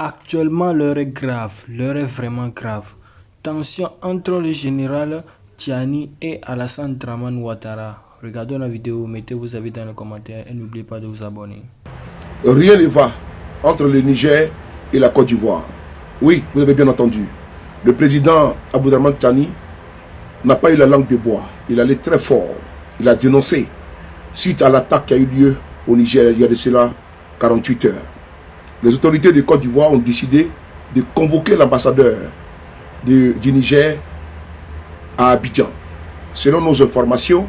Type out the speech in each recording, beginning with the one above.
Actuellement, l'heure est grave, l'heure est vraiment grave. Tension entre le général Tiani et Alassane Draman Ouattara. Regardez la vidéo, mettez vos avis dans les commentaires et n'oubliez pas de vous abonner. Rien ne va entre le Niger et la Côte d'Ivoire. Oui, vous avez bien entendu. Le président Abdourahmane Tiani n'a pas eu la langue de bois. Il allait très fort. Il a dénoncé suite à l'attaque qui a eu lieu au Niger il y a de cela 48 heures. Les autorités de Côte d'Ivoire ont décidé de convoquer l'ambassadeur du Niger à Abidjan. Selon nos informations,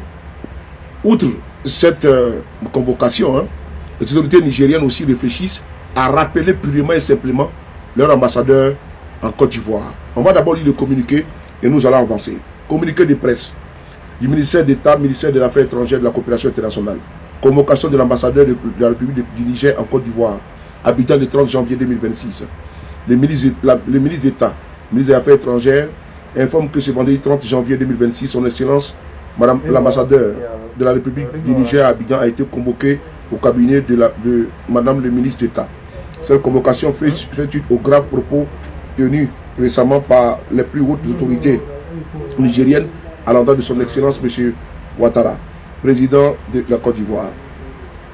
outre cette convocation, les autorités nigériennes aussi réfléchissent à rappeler purement et simplement leur ambassadeur en Côte d'Ivoire. On va d'abord lire le communiqué et nous allons avancer. Communiqué de presse du ministère d'État, ministère de l'Affaires étrangères et de la coopération internationale. Convocation de l'ambassadeur de la République du Niger en Côte d'Ivoire, Abidjan le 30 janvier 2026. Le ministre d'État, ministre des Affaires étrangères, informe que ce vendredi 30 janvier 2026, son Excellence, Madame l'ambassadeur de la République du Niger à Abidjan a été convoqué au cabinet de Madame le ministre d'État. Cette convocation fait suite aux graves propos tenus récemment par les plus hautes autorités nigériennes à l'endroit de son Excellence M. Ouattara, président de la Côte d'Ivoire.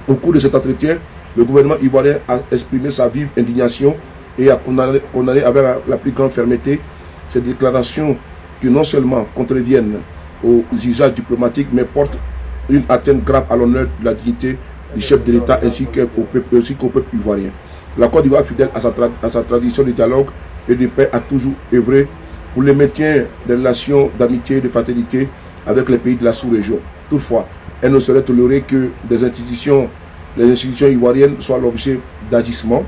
Au cours de cet entretien, le gouvernement ivoirien a exprimé sa vive indignation et a condamné avec la plus grande fermeté ces déclarations qui non seulement contreviennent aux usages diplomatiques, mais portent une atteinte grave à l'honneur de la dignité du chef de l'État ainsi qu'au peuple ivoirien. La Côte d'Ivoire, fidèle à sa tradition de dialogue et de paix, a toujours œuvré pour le maintien des relations d'amitié et de fraternité avec les pays de la sous-région. Toutefois, elle ne saurait tolérer que les institutions ivoiriennes soient l'objet d'agissements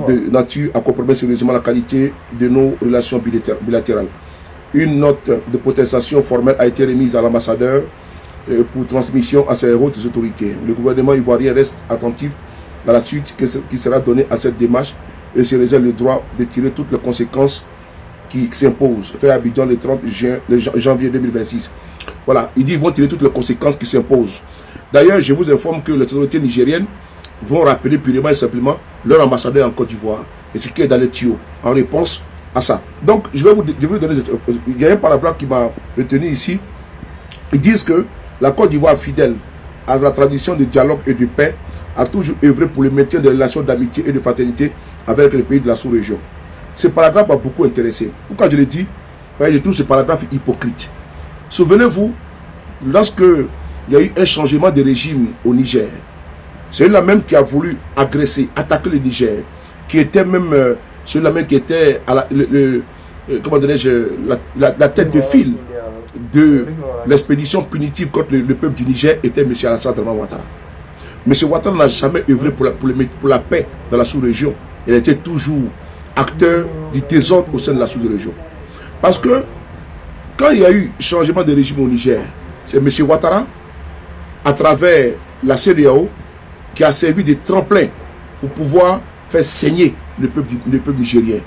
de nature à compromettre sérieusement la qualité de nos relations bilatérales. Une note de protestation formelle a été remise à l'ambassadeur pour transmission à ses hautes autorités. Le gouvernement ivoirien reste attentif à la suite qui sera donnée à cette démarche et se réserve le droit de tirer toutes les conséquences qui s'imposent. Fait à Abidjan le 30 janvier 2026. Voilà, il dit qu'ils vont tirer toutes les conséquences qui s'imposent. D'ailleurs, je vous informe que les autorités nigériennes vont rappeler purement et simplement leur ambassadeur en Côte d'Ivoire et ce qui est dans les tuyaux en réponse à ça. Donc, je vais vous donner. Il y a un paragraphe qui m'a retenu ici. Ils disent que la Côte d'Ivoire, fidèle à la tradition de dialogue et de paix, a toujours œuvré pour le maintien des relations d'amitié et de fraternité avec les pays de la sous-région. Ce paragraphe m'a beaucoup intéressé. Pourquoi je l'ai dit? Je trouve ce paragraphe hypocrite. Souvenez-vous, lorsque il y a eu un changement de régime au Niger, c'est la même qui a voulu agresser, attaquer le Niger, qui était même celui-là même qui était à la tête de file de l'expédition punitive contre le peuple du Niger, était M. Alassane Draman Ouattara. M. Ouattara n'a jamais œuvré pour la paix dans la sous-région. Il était toujours acteur du désordre au sein de la sous-région. Parce que quand il y a eu changement de régime au Niger, c'est M. Ouattara, à travers la CEDEAO, qui a servi de tremplin pour pouvoir faire saigner le peuple nigérien.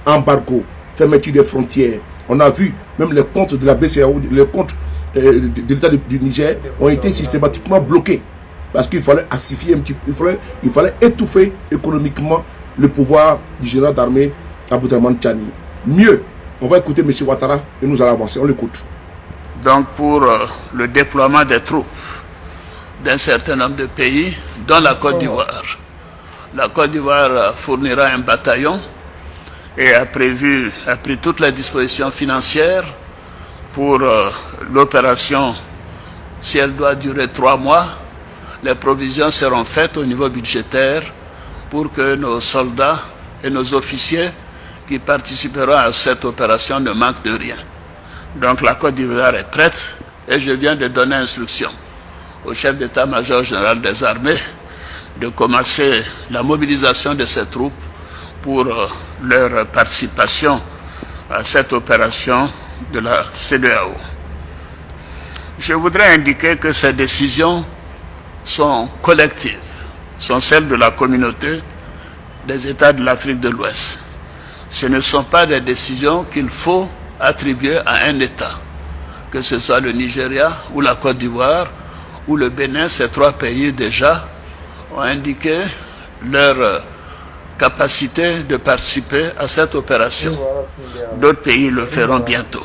Embargo, fermeture des frontières. On a vu même les comptes de la BCAO, les comptes de l'État du Niger ont été systématiquement bloqués. Parce qu'il fallait assifier un petit peu, il fallait étouffer économiquement le pouvoir du général d'armée Abdourahmane Tiani. Mieux, on va écouter M. Ouattara et nous allons avancer. On l'écoute. Donc pour le déploiement des troupes d'un certain nombre de pays, dont la Côte d'Ivoire. La Côte d'Ivoire fournira un bataillon et a pris toutes les dispositions financières pour l'opération. Si elle doit durer 3 mois, les provisions seront faites au niveau budgétaire pour que nos soldats et nos officiers qui participeront à cette opération ne manquent de rien. Donc la Côte d'Ivoire est prête et je viens de donner instruction au chef d'état-major général des armées de commencer la mobilisation de ces troupes pour leur participation à cette opération de la CEDEAO. Je voudrais indiquer que ces décisions sont collectives, sont celles de la communauté des États de l'Afrique de l'Ouest. Ce ne sont pas des décisions qu'il faut attribuer à un État, que ce soit le Nigeria ou la Côte d'Ivoire ou le Bénin. Ces 3 pays déjà ont indiqué leur capacité de participer à cette opération. D'autres pays le feront bientôt.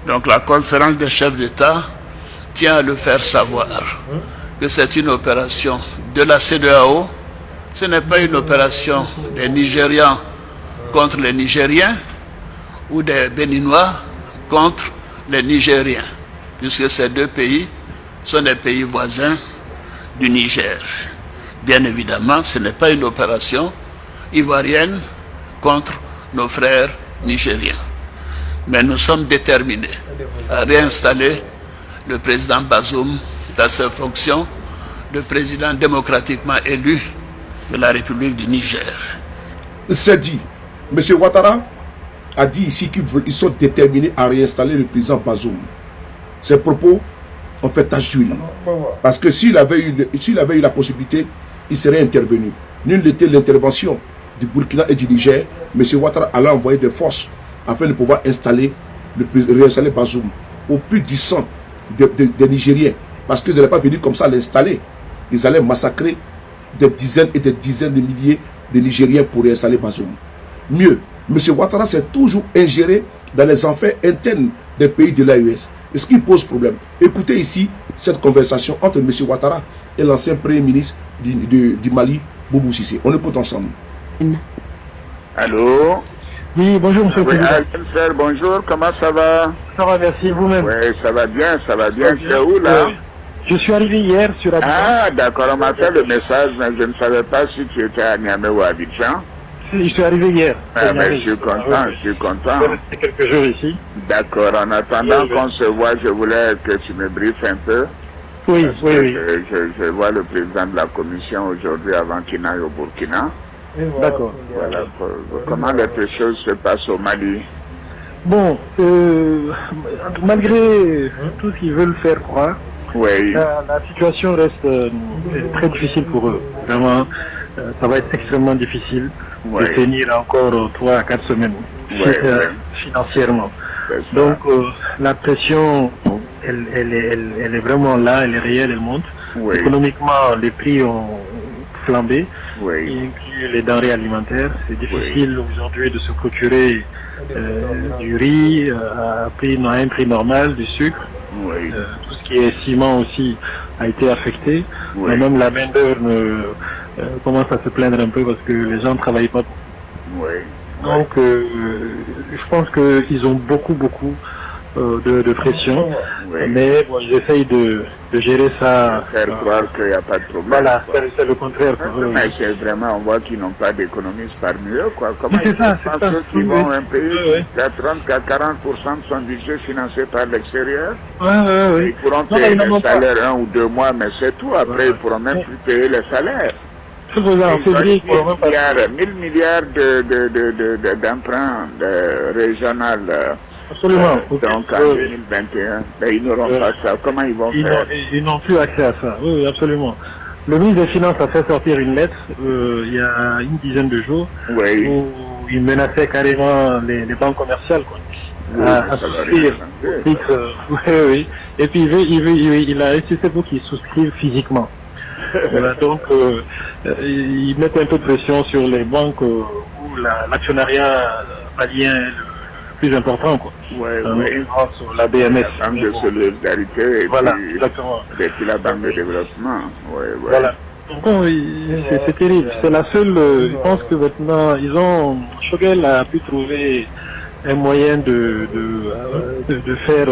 Donc la conférence des chefs d'État tient à le faire savoir que c'est une opération de la CEDEAO. Ce n'est pas une opération des Nigérians contre les Nigériens ou des Béninois contre les Nigériens, puisque ces deux pays sont des pays voisins du Niger. Bien évidemment, ce n'est pas une opération ivoirienne contre nos frères nigériens. Mais nous sommes déterminés à réinstaller le président Bazoum dans ses fonctions de président démocratiquement élu de la République du Niger. C'est dit. M. Ouattara a dit ici qu'ils sont déterminés à réinstaller le président Bazoum. Ces propos ont fait tache d'huile. Parce que s'il avait eu la possibilité, il serait intervenu. Nulle n'était l'intervention du Burkina et du Niger. M. Ouattara allait envoyer des forces afin de pouvoir réinstaller Bazoum au plus du sang des Nigériens. Parce qu'ils n'allaient pas venir comme ça l'installer. Ils allaient massacrer des dizaines et des dizaines de milliers de Nigériens pour réinstaller Bazoum. Mieux, M. Ouattara s'est toujours ingéré dans les affaires internes des pays de l'AES. Et ce qui pose problème. Écoutez ici cette conversation entre M. Ouattara et l'ancien Premier ministre du Mali, Boubou Cissé. On écoute ensemble. Allô? Oui, bonjour Monsieur le Président. Frère, bonjour, comment ça va? Ça va, merci, vous-même. Oui, ça va bien, ça va bien. C'est où là? Je suis arrivé hier sur Abidjan. Ah, d'accord, on m'a fait le message, mais je ne savais pas si tu étais à Niamey ou à Abidjan. Je suis arrivé hier. Ah, mais je suis content, je suis content. Je vais rester quelques jours ici. D'accord, en attendant qu'on se voit, je voulais que tu me briefes un peu. Oui, oui. Je vois le président de la commission aujourd'hui avant qu'il n'aille au Burkina. D'accord. Voilà, comment les choses se passent au Mali? Bon, malgré tout ce qu'ils veulent faire croire, oui. La situation reste très difficile pour eux. Vraiment, ça va être extrêmement difficile de tenir encore 3 à 4 semaines financièrement. Donc la pression, elle est vraiment là, elle est réelle, elle monte. Économiquement, les prix ont flambé, y inclut les denrées alimentaires. C'est difficile aujourd'hui de se procurer du riz à un prix normal, du sucre. Tout ce qui est ciment aussi a été affecté. Même la main d'œuvre commence à se plaindre un peu parce que les gens ne travaillent pas. Donc je pense qu'ils ont beaucoup de pression, mais bon, ils essayent de gérer ça. Faire croire qu'il n'y a pas de problème. Voilà, c'est le contraire. Mais c'est vraiment, on voit qu'ils n'ont pas d'économistes parmi eux, quoi. Comment c'est ça. Ceux qui vont un pays, à 30 à 40% de son budget financé par l'extérieur. Ils pourront payer le salaire 1 ou 2 mois, mais c'est tout. Après, ils pourront même plus payer les salaires. C'est pour ça, en février, 1000 milliards d'emprunts régional. Absolument. Donc en 2021, ils n'auront pas ça. Comment ils vont faire? Ils n'ont plus accès à ça. Oui, absolument. Le ministre des Finances a fait sortir une lettre il y a une dizaine de jours où il menaçait carrément les banques commerciales à souscrire. Et puis il a insisté pour qu'ils souscrivent physiquement. Voilà, donc ils mettent un peu de pression sur les banques où l'actionnariat malien est le plus important, quoi. Sur la BMS. La Banque de solidarité et puis la Banque de développement. Voilà. Donc c'est terrible. C'est la seule. Je pense que maintenant Choguel a pu trouver un moyen de faire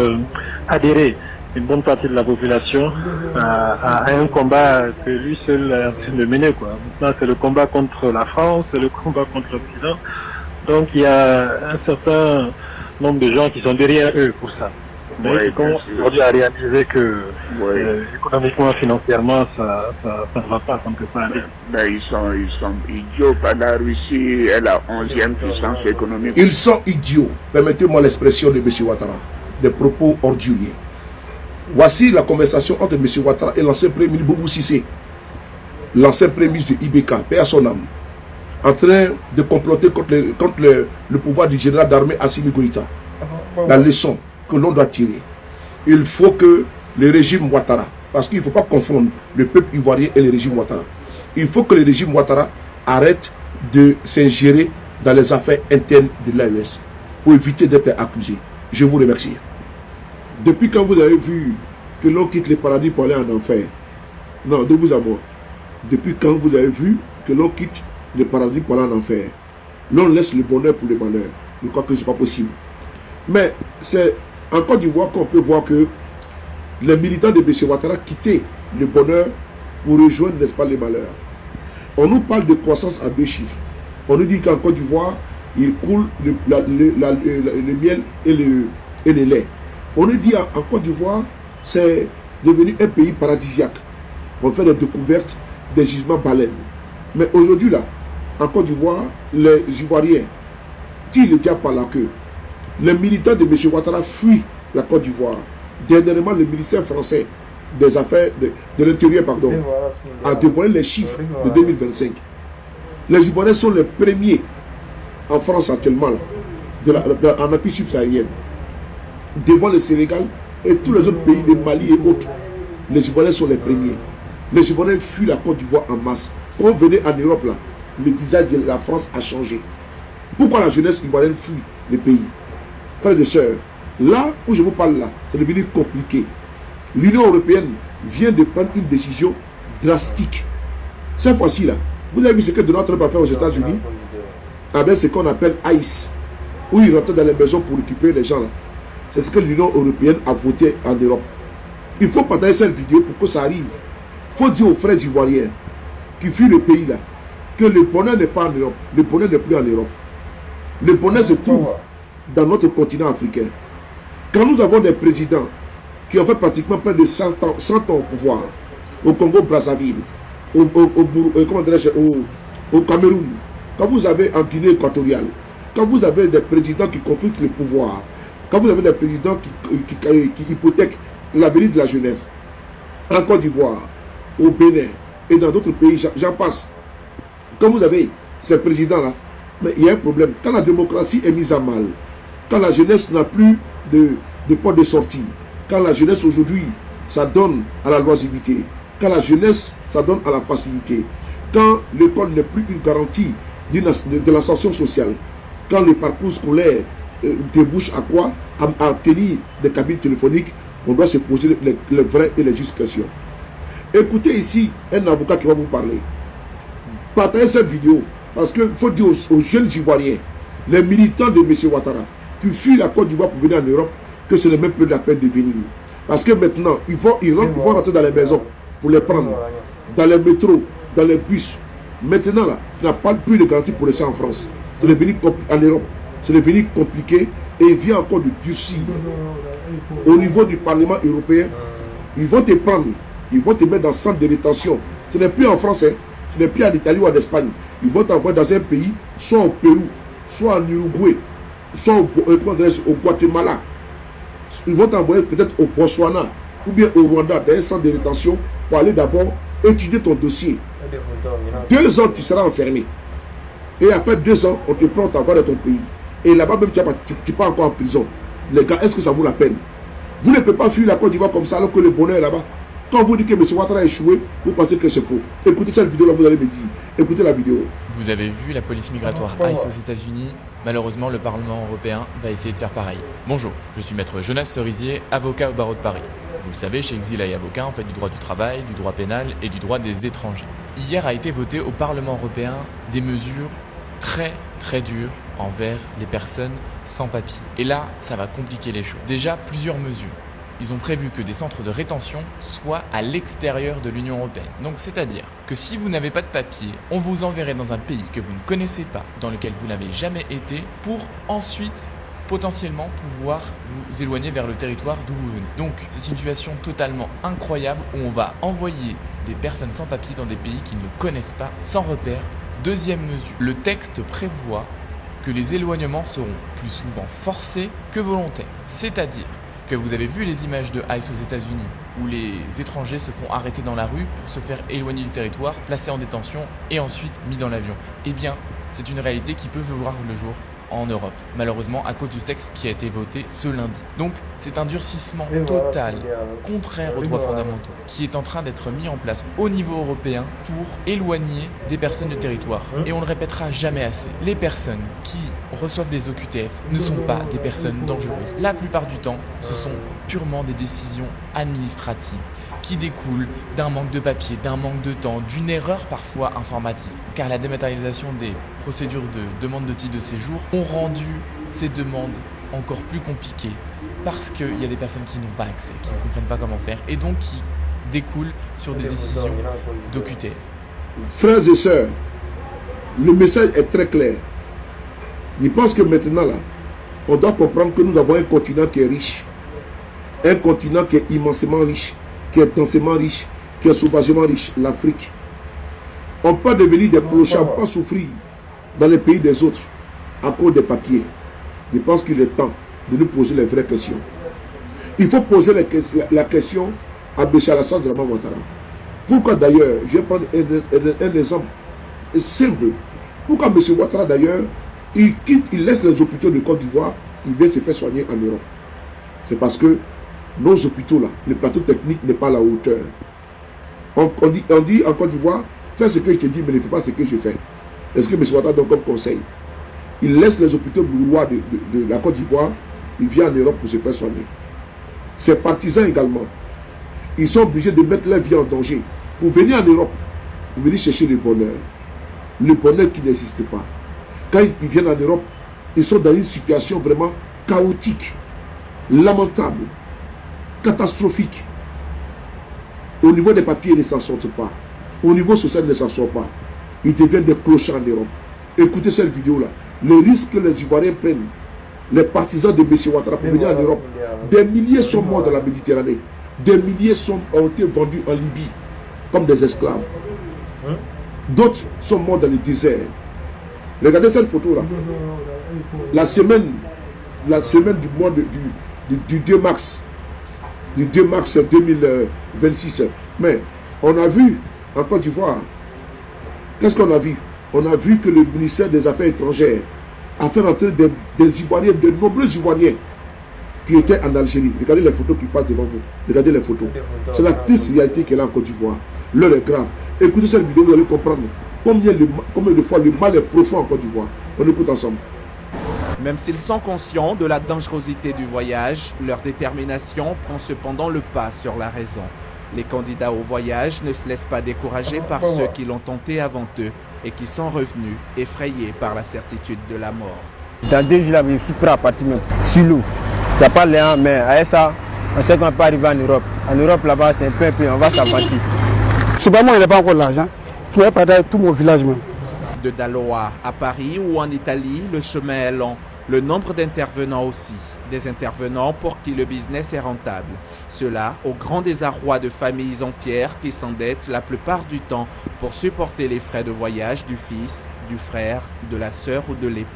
adhérer une bonne partie de la population à un combat que lui seul est en train de mener, quoi. Maintenant, c'est le combat contre la France, c'est le combat contre l'Occident. Donc, il y a un certain nombre de gens qui sont derrière eux pour ça. Mais ils commencent aujourd'hui à réaliser que économiquement, financièrement, ça ne va pas, ça ne peut pas aller. Mais ils sont idiots. La Russie est la 11e puissance économique. Ils sont idiots. Permettez-moi l'expression de M. Ouattara. Des propos orduriers. Voici la conversation entre M. Ouattara et l'ancien Premier ministre Boubou Cissé, l'ancien Premier ministre de IBK, paix à son âme, en train de comploter contre le pouvoir du général d'armée Assimi Goïta. La leçon que l'on doit tirer. Il faut que le régime Ouattara, parce qu'il ne faut pas confondre le peuple ivoirien et le régime Ouattara, il faut que le régime Ouattara arrête de s'ingérer dans les affaires internes de l'AES pour éviter d'être accusé. Je vous remercie. Depuis quand vous avez vu que l'on quitte le paradis pour aller en enfer? Non, de vous à moi. Depuis quand vous avez vu que l'on quitte le paradis pour aller en enfer? L'on laisse le bonheur pour le malheur. Je crois que ce n'est pas possible. Mais c'est en Côte d'Ivoire qu'on peut voir que les militants de M. Ouattara quittaient le bonheur pour rejoindre, n'est-ce pas, les malheurs. On nous parle de croissance à 2 chiffres. On nous dit qu'en Côte d'Ivoire, il coule le miel et le lait. On nous dit en Côte d'Ivoire, c'est devenu un pays paradisiaque. On fait des découvertes des gisements baleines. Mais aujourd'hui, là, en Côte d'Ivoire, les Ivoiriens tirent le diable par la queue. Les militants de M. Ouattara fuient la Côte d'Ivoire. Dernièrement, le ministère français des Affaires de l'Intérieur a dévoilé les chiffres de 2025. Les Ivoiriens sont les premiers en France actuellement, là, en Afrique subsaharienne, devant le Sénégal et tous les autres pays, le Mali et autres. Les Ivoiriens sont les premiers. Les Ivoiriens fuient la Côte d'Ivoire en masse. Quand on venait en Europe, là, le visage de la France a changé. Pourquoi la jeunesse ivoirienne fuit le pays? Frères et sœurs, là où je vous parle là, c'est devenu compliqué. L'Union européenne vient de prendre une décision drastique. Cette fois-ci là, vous avez vu ce que Donald Trump a fait aux États-Unis avec ce qu'on appelle ICE, où il rentrait dans les maisons pour récupérer les gens là. C'est ce que l'Union européenne a voté en Europe. Il faut partager cette vidéo pour que ça arrive. Il faut dire aux frères ivoiriens qui fuient le pays là que le bonheur n'est pas en Europe. Le bonheur n'est plus en Europe. Le bonheur se trouve dans notre continent africain. Quand nous avons des présidents qui ont fait pratiquement près de 100 ans au pouvoir, au Congo-Brazzaville, au Cameroun, quand vous avez en Guinée équatoriale, quand vous avez des présidents qui confisquent le pouvoir, quand vous avez des présidents qui hypothèquent l'avenir de la jeunesse, en Côte d'Ivoire, au Bénin et dans d'autres pays, j'en passe. Quand vous avez ces présidents-là, mais il y a un problème. Quand la démocratie est mise à mal, quand la jeunesse n'a plus de porte de sortie, quand la jeunesse aujourd'hui, ça donne à la loisibilité, quand la jeunesse, ça donne à la facilité, quand l'école n'est plus une garantie de l'ascension sociale, quand le parcours scolaire débouche à quoi? À tenir des cabines téléphoniques, on doit se poser les vraies et les justes questions. Écoutez ici un avocat qui va vous parler. Partagez cette vidéo parce qu'il faut dire aux jeunes Ivoiriens, les militants de M. Ouattara, qui fuient la Côte d'Ivoire pour venir en Europe, que ce n'est même plus la peine de venir. Parce que maintenant, ils vont rentrer dans les maisons pour les prendre, dans les métros, dans les bus. Maintenant, là, tu n'as pas plus de garantie pour laisser en France. C'est devenu en Europe. C'est devenu compliqué et il vient encore de durcir. Au niveau du Parlement européen, ils vont te prendre, ils vont te mettre dans le centre de rétention. Ce n'est plus en France, hein. Ce n'est plus en Italie ou en Espagne. Ils vont t'envoyer dans un pays, soit au Pérou, soit en Uruguay, soit au Guatemala. Ils vont t'envoyer peut-être au Botswana ou bien au Rwanda, dans un centre de rétention, pour aller d'abord étudier ton dossier. 2 ans, tu seras enfermé. Et après 2 ans, on te prend, on t'envoie dans ton pays. Et là-bas, même tu n'es pas encore en prison. Les gars, est-ce que ça vaut la peine? Vous ne pouvez pas fuir la Côte d'Ivoire comme ça alors que le bonheur est là-bas. Quand vous dites que M. Ouattara a échoué, vous pensez que c'est faux. Écoutez cette vidéo-là, vous allez me dire. Écoutez la vidéo. Vous avez vu la police migratoire ICE aux États-Unis. Malheureusement, le Parlement européen va essayer de faire pareil. Bonjour, je suis maître Jonas Cerisier, avocat au barreau de Paris. Vous le savez, chez Exil et Avocat, on fait du droit du travail, du droit pénal et du droit des étrangers. Hier a été voté au Parlement européen des mesures très dures envers les personnes sans papier. Et là, ça va compliquer les choses. Déjà, plusieurs mesures. Ils ont prévu que des centres de rétention soient à l'extérieur de l'Union européenne. Donc c'est-à-dire que si vous n'avez pas de papier, on vous enverrait dans un pays que vous ne connaissez pas, dans lequel vous n'avez jamais été, pour ensuite potentiellement pouvoir vous éloigner vers le territoire d'où vous venez. Donc c'est une situation totalement incroyable où on va envoyer des personnes sans papier dans des pays qu'ils ne connaissent pas, sans repère. Deuxième mesure, le texte prévoit que les éloignements seront plus souvent forcés que volontaires. C'est-à-dire que vous avez vu les images de ICE aux États-Unis où les étrangers se font arrêter dans la rue pour se faire éloigner du territoire, placés en détention et ensuite mis dans l'avion. Eh bien, c'est une réalité qui peut voir le jour en Europe, malheureusement à cause du texte qui a été voté ce lundi. Donc c'est un durcissement total, contraire aux droits fondamentaux, qui est en train d'être mis en place au niveau européen pour éloigner des personnes du territoire. Et on le répétera jamais assez, les personnes qui reçoivent des OQTF ne sont pas des personnes dangereuses. La plupart du temps, ce sont purement des décisions administratives qui découlent d'un manque de papier, d'un manque de temps, d'une erreur parfois informatique. Car la dématérialisation des procédures de demande de titre de séjour ont rendu ces demandes encore plus compliquées parce qu'il y a des personnes qui n'ont pas accès, qui ne comprennent pas comment faire et donc qui découlent sur des décisions d'OQTF. Frères et sœurs, le message est très clair. Je pense que maintenant, là, on doit comprendre que nous avons un continent qui est riche. Un continent qui est immensément riche, qui est densément riche, qui est sauvagement riche, l'Afrique. On peut devenir des clochards, pas souffrir dans les pays des autres à cause des papiers. Je pense qu'il est temps de nous poser les vraies questions. Il faut poser la question à M. Alassane Dramane Ouattara. Pourquoi d'ailleurs, je vais prendre un exemple simple. Pourquoi M. Ouattara d'ailleurs, il laisse les hôpitaux de Côte d'Ivoire, il vient se faire soigner en Europe? C'est parce que nos hôpitaux là, le plateau technique n'est pas à la hauteur. On dit en Côte d'Ivoire, fais ce que je te dis, mais ne fais pas ce que je fais. Est-ce que M. Ouattara donne comme conseil? Il laisse les hôpitaux bourgeois de la Côte d'Ivoire, il vient en Europe pour se faire soigner. Ses partisans également, ils sont obligés de mettre leur vie en danger pour venir en Europe, pour venir chercher le bonheur qui n'existe pas. Quand ils viennent en Europe, ils sont dans une situation vraiment chaotique, lamentable, catastrophique. Au niveau des papiers, ils ne s'en sortent pas. Au niveau social, ils ne s'en sortent pas. Ils deviennent des clochards en Europe. Écoutez cette vidéo-là. Le risque que les Ivoiriens prennent, les partisans de M. Ouattara pour venir en Europe, des milliers sont morts dans la Méditerranée. Des milliers ont été vendus en Libye comme des esclaves. D'autres sont morts dans le désert. Regardez cette photo-là. La semaine du mois du 2 mars. Du 2 mars 2026. Mais on a vu en Côte d'Ivoire. Qu'est-ce qu'on a vu? On a vu que le ministère des Affaires étrangères a fait rentrer des Ivoiriens, de nombreux Ivoiriens qui étaient en Algérie. Regardez les photos qui passent devant vous. Regardez les photos. C'est la triste réalité qu'elle a en Côte d'Ivoire. L'heure est grave. Écoutez cette vidéo, vous allez comprendre combien de fois le mal est profond en Côte d'Ivoire. On écoute ensemble. Même s'ils sont conscients de la dangerosité du voyage, leur détermination prend cependant le pas sur la raison. Les candidats au voyage ne se laissent pas décourager par ceux qui l'ont tenté avant eux et qui sont revenus effrayés par la certitude de la mort. Dans 2 jours, je suis prêt à partir même. Sur l'eau. Il n'y a pas l'air, mais avec ça, on sait qu'on ne peut pas arriver en Europe. En Europe, là-bas, c'est un peu, on va s'avancer. C'est moi, il n'y a pas encore l'argent. Je vais partir tout mon village même. De Daloa à Paris ou en Italie, le chemin est long. Le nombre d'intervenants aussi. Des intervenants pour qui le business est rentable. Cela au grand désarroi de familles entières qui s'endettent la plupart du temps pour supporter les frais de voyage du fils, du frère, de la sœur ou de l'époux.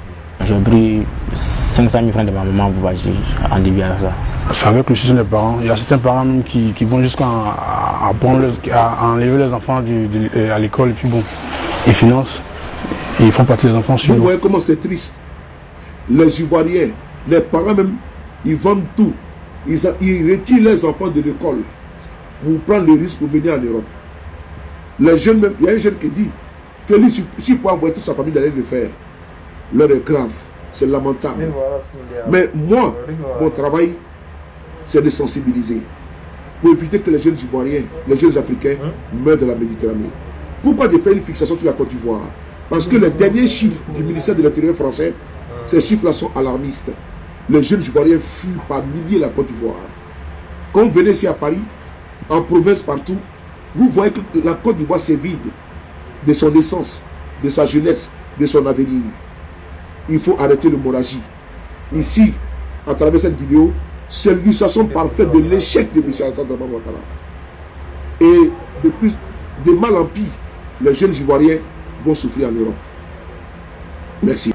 J'ai pris 500 000 francs de ma maman pour voyager en début à ça. C'est avec le soutien des parents. Il y a certains parents même qui vont jusqu'à enlever les enfants à l'école et puis bon, ils financent et ils font partir les enfants sur l'eau. Vous voyez comment c'est triste. Les Ivoiriens, les parents même, ils vendent tout. Ils retirent les enfants de l'école pour prendre le risque pour venir en Europe. Les jeunes même, il y a un jeune qui dit que lui, s'il peut envoyer toute sa famille d'aller le faire, l'heure est grave, c'est lamentable. Mais moi, mon travail, c'est de sensibiliser pour éviter que les jeunes Ivoiriens, les jeunes Africains meurent dans la Méditerranée. Pourquoi j'ai fait une fixation sur la Côte d'Ivoire? Parce que les derniers chiffres du ministère de l'Intérieur français, ces chiffres-là sont alarmistes. Les jeunes Ivoiriens fuient par milliers la Côte d'Ivoire. Quand vous venez ici à Paris, en province partout, vous voyez que la Côte d'Ivoire s'est vide de son essence, de sa jeunesse, de son avenir. Il faut arrêter l'hémorragie. Ici, à travers cette vidéo, c'est l'illustration parfaite de l'échec de M. Alassane Dramane Ouattara. Et de mal en pis, les jeunes Ivoiriens vont souffrir en Europe. Merci.